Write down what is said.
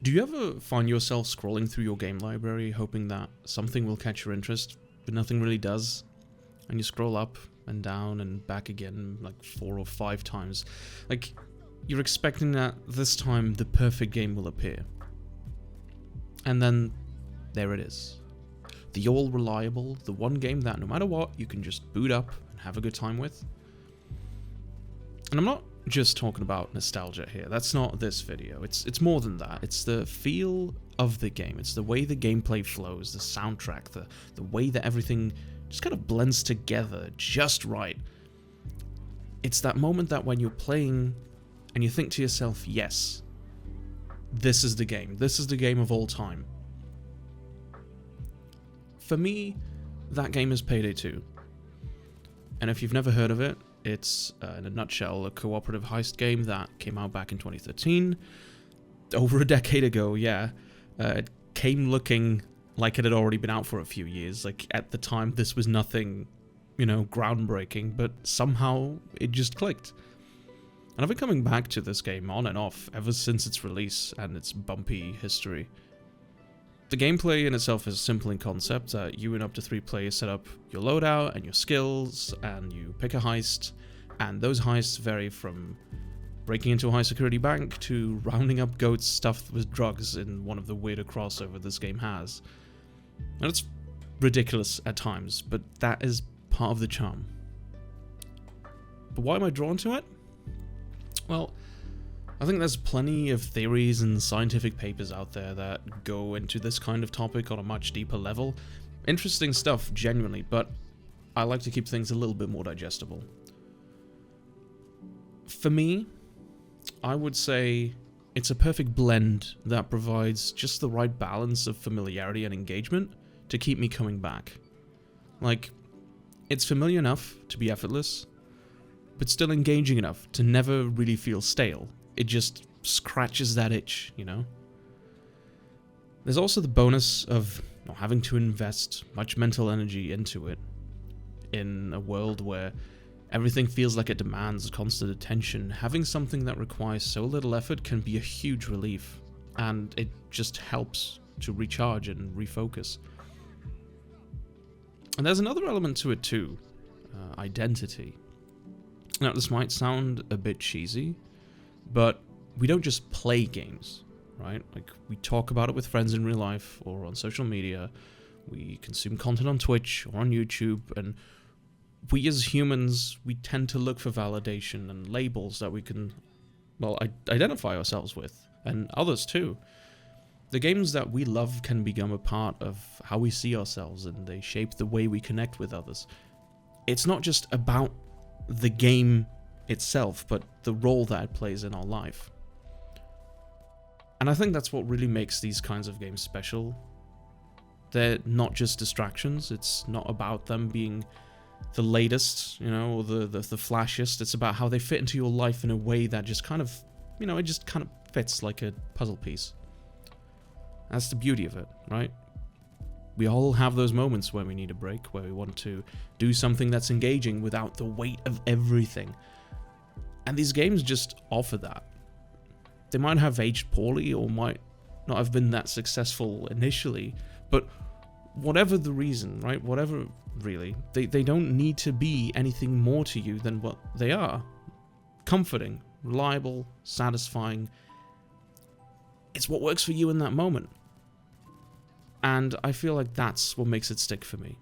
Do you ever find yourself scrolling through your game library hoping that something will catch your interest, but nothing really does? And you scroll up and down and back again like 4 or 5 times. Like, you're expecting that this time the perfect game will appear. And then, there it is. The all-reliable, the one game that no matter what, you can just boot up and have a good time with. And I'm not just talking about nostalgia here. That's not this video. It's more than that. It's the feel of the game. It's the way the gameplay flows, the soundtrack, the way that everything just kind of blends together just right. It's that moment that when you're playing and you think to yourself, yes, this is the game. This is the game of all time. For me, that game is Payday 2. And if you've never heard of it, it's, in a nutshell, a cooperative heist game that came out back in 2013. Over a decade ago, yeah. It came looking like it had already been out for a few years. Like, at the time, this was nothing, groundbreaking, but somehow it just clicked. And I've been coming back to this game on and off ever since its release and its bumpy history. The gameplay in itself is simple in concept. You and up to 3 players set up your loadout and your skills, and you pick a heist, and those heists vary from breaking into a high security bank to rounding up goats stuffed with drugs in one of the weirder crossover this game has. And it's ridiculous at times, but that is part of the charm. But why am I drawn to it? Well, I think there's plenty of theories and scientific papers out there that go into this kind of topic on a much deeper level. Interesting stuff, genuinely, but I like to keep things a little bit more digestible. For me, I would say it's a perfect blend that provides just the right balance of familiarity and engagement to keep me coming back. Like, it's familiar enough to be effortless, but still engaging enough to never really feel stale. It just scratches that itch, There's also the bonus of not having to invest much mental energy into it. In a world where everything feels like it demands constant attention, having something that requires so little effort can be a huge relief, and it just helps to recharge and refocus. And there's another element to it too, identity. Now, this might sound a bit cheesy, but we don't just play games, right? Like, we talk about it with friends in real life or on social media. We consume content on Twitch or on YouTube, and we as humans, we tend to look for validation and labels that we can, identify ourselves with, and others too. The games that we love can become a part of how we see ourselves, and they shape the way we connect with others. It's not just about the game itself, but the role that it plays in our life. And I think that's what really makes these kinds of games special. They're not just distractions. It's not about them being the latest, or the flashiest. It's about how they fit into your life in a way that just kind of, it just kind of fits like a puzzle piece. That's the beauty of it, right? We all have those moments where we need a break, where we want to do something that's engaging without the weight of everything. And these games just offer that. They might have aged poorly or might not have been that successful initially, but whatever the reason, right? Whatever, really, they don't need to be anything more to you than what they are. Comforting, reliable, satisfying. It's what works for you in that moment. And I feel like that's what makes it stick for me.